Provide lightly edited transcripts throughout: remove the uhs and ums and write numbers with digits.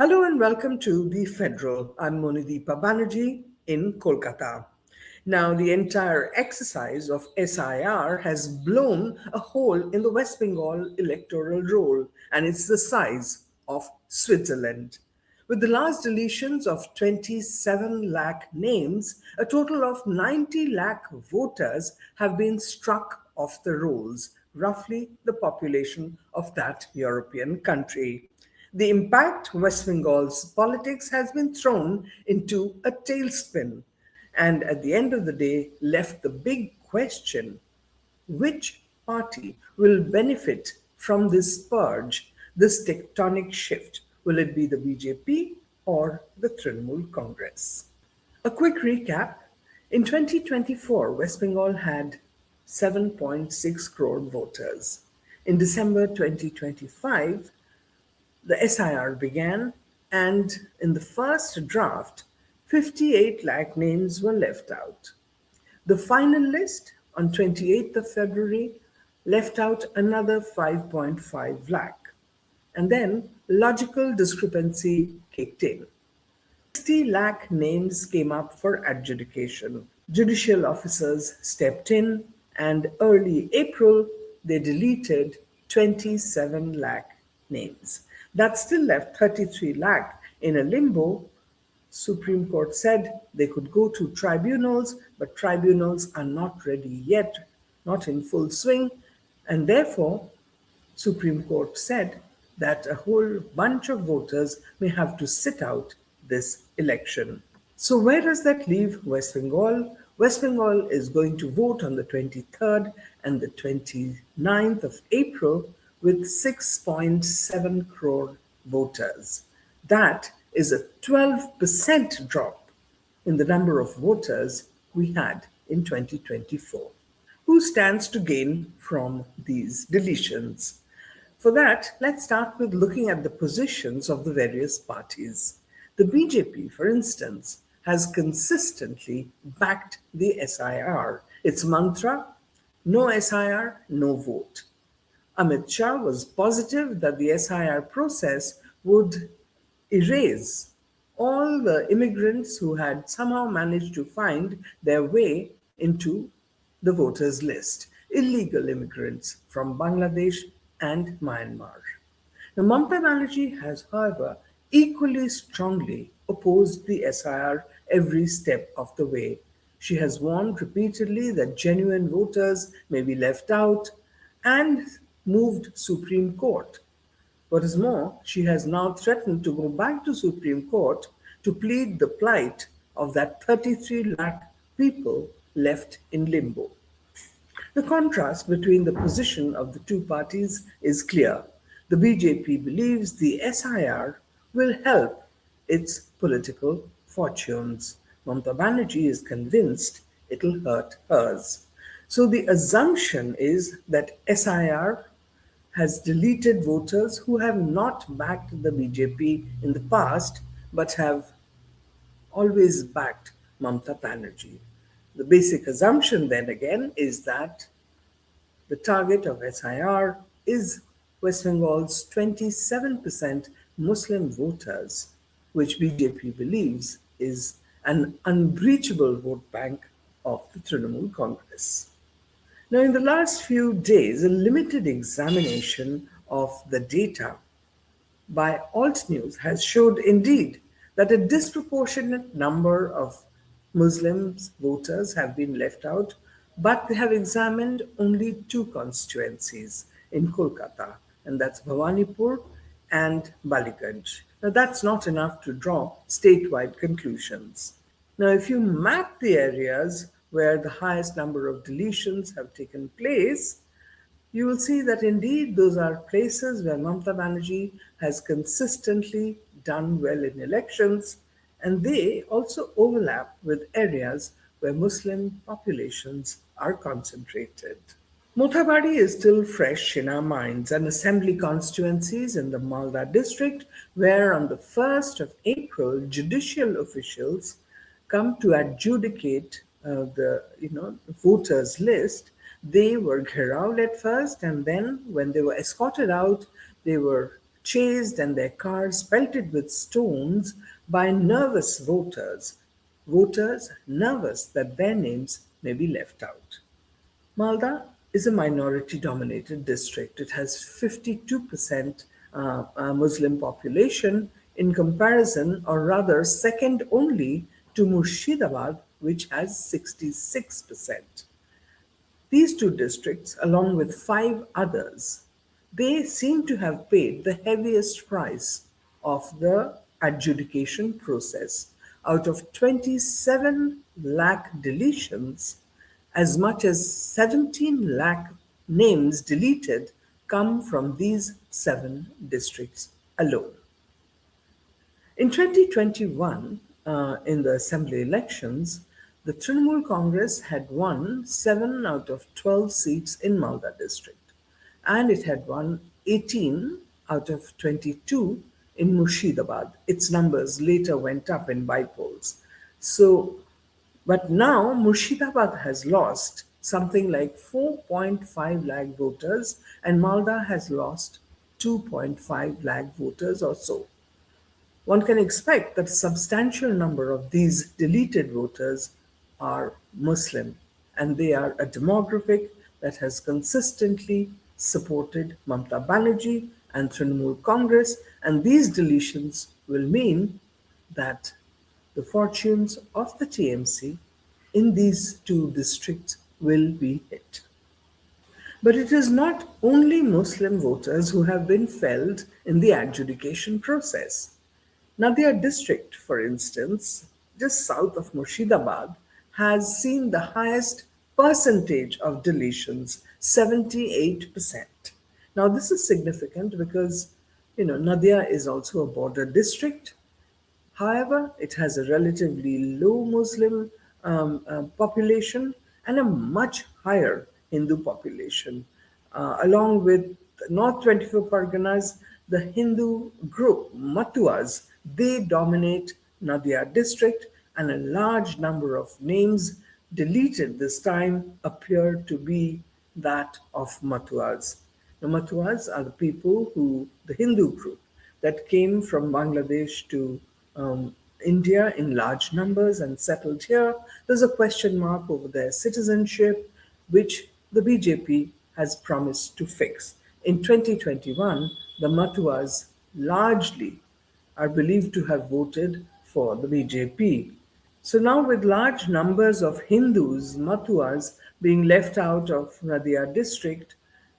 Hello and welcome to The Federal. I'm Monideepa Banerjee in Kolkata. Now, the entire exercise of SIR has blown a hole in the West Bengal electoral roll, and it's the size of Switzerland. With the last deletions of 27 lakh names, a total of 90 lakh voters have been struck off the rolls, roughly the population of that European country. The impact West Bengal's politics has been thrown into a tailspin, and at the end of the day, left the big question: which party will benefit from this purge, this tectonic shift? Will it be the BJP or the Trinamool Congress? A quick recap. In 2024, West Bengal had 7.6 crore voters. In December 2025, the SIR began, and in the first draft, 58 lakh names were left out. The final list on 28th of February left out another 5.5 lakh. And then logical discrepancy kicked in. 60 lakh names came up for adjudication. Judicial officers stepped in, and early April they deleted 27 lakh names. That still left 33 lakh in a limbo. Supreme Court said they could go to tribunals, but tribunals are not ready yet, not in full swing, and therefore Supreme Court said that a whole bunch of voters may have to sit out this election. So where does that leave West Bengal? West Bengal is going to vote on the 23rd and the 29th of April with 6.7 crore voters. That is a 12% drop in the number of voters we had in 2024. Who stands to gain from these deletions? For that, let's start with looking at the positions of the various parties. The BJP, for instance, has consistently backed the SIR. Its mantra: no SIR, no vote. Amit Shah was positive that the SIR process would erase all the immigrants who had somehow managed to find their way into the voters' list, illegal immigrants from Bangladesh and Myanmar. Now, Mamata Banerjee has, however, equally strongly opposed the SIR every step of the way. She has warned repeatedly that genuine voters may be left out and moved Supreme Court. What is more, she has now threatened to go back to Supreme Court to plead the plight of that 33 lakh people left in limbo. The contrast between the position of the two parties is clear. The BJP believes the SIR will help its political fortunes. Mamata Banerjee is convinced it'll hurt hers. So the assumption is that SIR has deleted voters who have not backed the BJP in the past but have always backed Mamata Banerjee. The basic assumption then again is that the target of SIR is West Bengal's 27% Muslim voters, which BJP believes is an unbreachable vote bank of the Trinamool Congress. Now, in the last few days, a limited examination of the data by Alt News has showed indeed that a disproportionate number of Muslims voters have been left out, but they have examined only two constituencies in Kolkata, and that's Bhawanipur and Baliganj. Now, that's not enough to draw statewide conclusions. Now, if you map the areas where the highest number of deletions have taken place, you will see that indeed those are places where Mamata Banerjee has consistently done well in elections, and they also overlap with areas where Muslim populations are concentrated. Mothabadi is still fresh in our minds, and assembly constituencies in the Malda district, where on the 1st of April, judicial officials come to adjudicate the voters list. They were gherawed at first, and then when they were escorted out, they were chased and their cars pelted with stones by nervous voters, voters nervous that their names may be left out. Malda is a minority dominated district. It has 52% Muslim population in comparison, or rather, second only to Murshidabad, which has 66%. These two districts, along with five others, they seem to have paid the heaviest price of the adjudication process. Out of 27 lakh deletions, as much as 17 lakh names deleted come from these seven districts alone. In 2021, in the assembly elections, the Trinamool Congress had won 7 out of 12 seats in Malda district, and it had won 18 out of 22 in Murshidabad. Its numbers later went up in bypolls. So, but now Murshidabad has lost something like 4.5 lakh voters, and Malda has lost 2.5 lakh voters or so. One can expect that a substantial number of these deleted voters are Muslim, and they are a demographic that has consistently supported Mamata Banerjee and Trinamool Congress, and these deletions will mean that the fortunes of the TMC in these two districts will be hit. But it is not only Muslim voters who have been felled in the adjudication process. Nadia district, for instance, just south of Murshidabad, has seen the highest percentage of deletions, 78%. Now, this is significant because, Nadia is also a border district. However, it has a relatively low Muslim population and a much higher Hindu population. Along with North 24 Parganas, the Hindu group Matuas, they dominate Nadia district, and a large number of names deleted this time appear to be that of Matuas. The Matuas are the people the Hindu group that came from Bangladesh to India in large numbers and settled here. There's a question mark over their citizenship, which the BJP has promised to fix. In 2021, the Matuas largely are believed to have voted for the BJP. So now, with large numbers of Hindus, Matuas, being left out of Nadia district,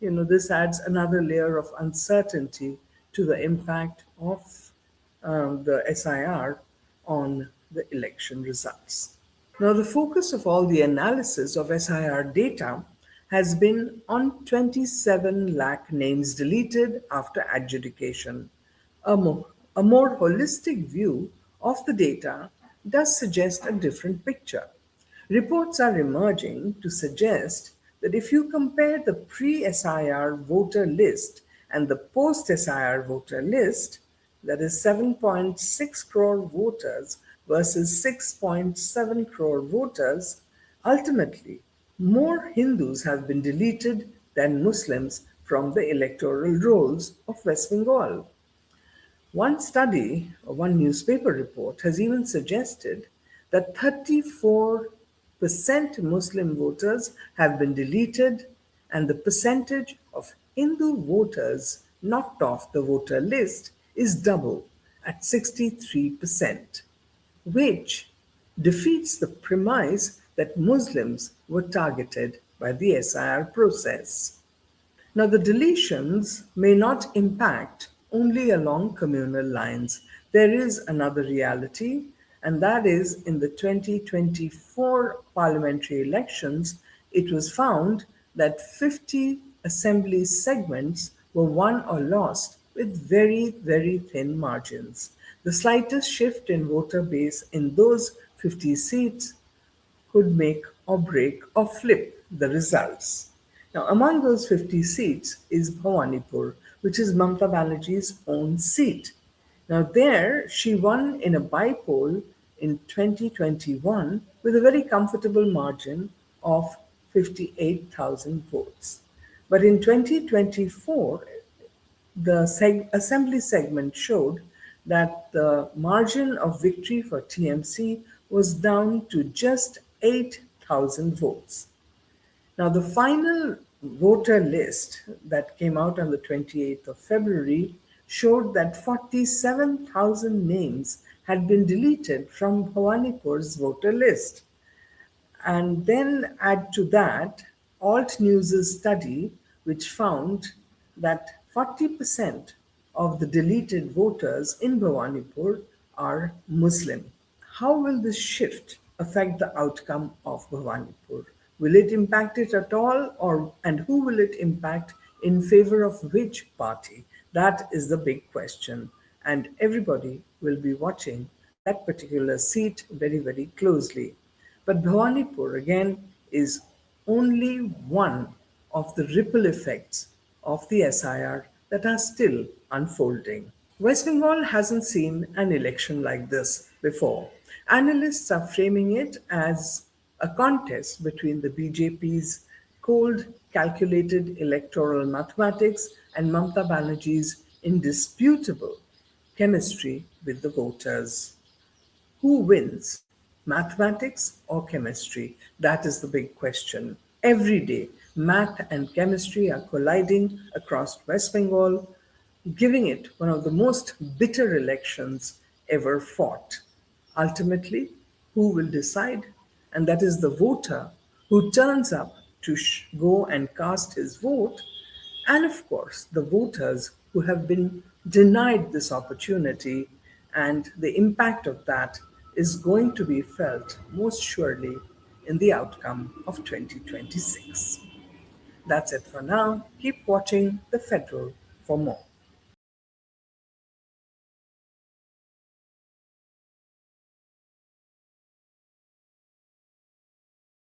this adds another layer of uncertainty to the impact of the SIR on the election results. Now, the focus of all the analysis of SIR data has been on 27 lakh names deleted after adjudication. A more holistic view of the data does suggest a different picture. Reports are emerging to suggest that if you compare the pre SIR voter list and the post SIR voter list, that is 7.6 crore voters versus 6.7 crore voters, ultimately, more Hindus have been deleted than Muslims from the electoral rolls of West Bengal. One study, or one newspaper report, has even suggested that 34% Muslim voters have been deleted, and the percentage of Hindu voters knocked off the voter list is double at 63%, which defeats the premise that Muslims were targeted by the SIR process. Now, the deletions may not impact only along communal lines. There is another reality, and that is in the 2024 parliamentary elections, it was found that 50 assembly segments were won or lost with very, very thin margins. The slightest shift in voter base in those 50 seats could make or break or flip the results. Now, among those 50 seats is Bhawanipur, which is Mamata Banerjee's own seat. Now, there she won in a by-poll in 2021 with a very comfortable margin of 58,000 votes. But in 2024, The assembly segment showed that the margin of victory for TMC was down to just 8,000 votes. Now, the final voter list that came out on the 28th of February showed that 47,000 names had been deleted from Bhawanipur's voter list. And then add to that Alt News' study, which found that 40% of the deleted voters in Bhawanipur are Muslim. How will this shift affect the outcome of Bhawanipur? Will it impact it at all, and who will it impact in favor of which party? That is the big question, and everybody will be watching that particular seat very, very closely. But Bhawanipur again is only one of the ripple effects of the SIR that are still unfolding. West Bengal hasn't seen an election like this before. Analysts are framing it as a contest between the BJP's cold, calculated electoral mathematics and Mamata Banerjee's indisputable chemistry with the voters. Who wins, mathematics or chemistry? That is the big question. Every day, math and chemistry are colliding across West Bengal, giving it one of the most bitter elections ever fought. Ultimately, who will decide? And that is the voter who turns up to go and cast his vote, and of course, the voters who have been denied this opportunity, and the impact of that is going to be felt most surely in the outcome of 2026. That's it for now. Keep watching The Federal for more.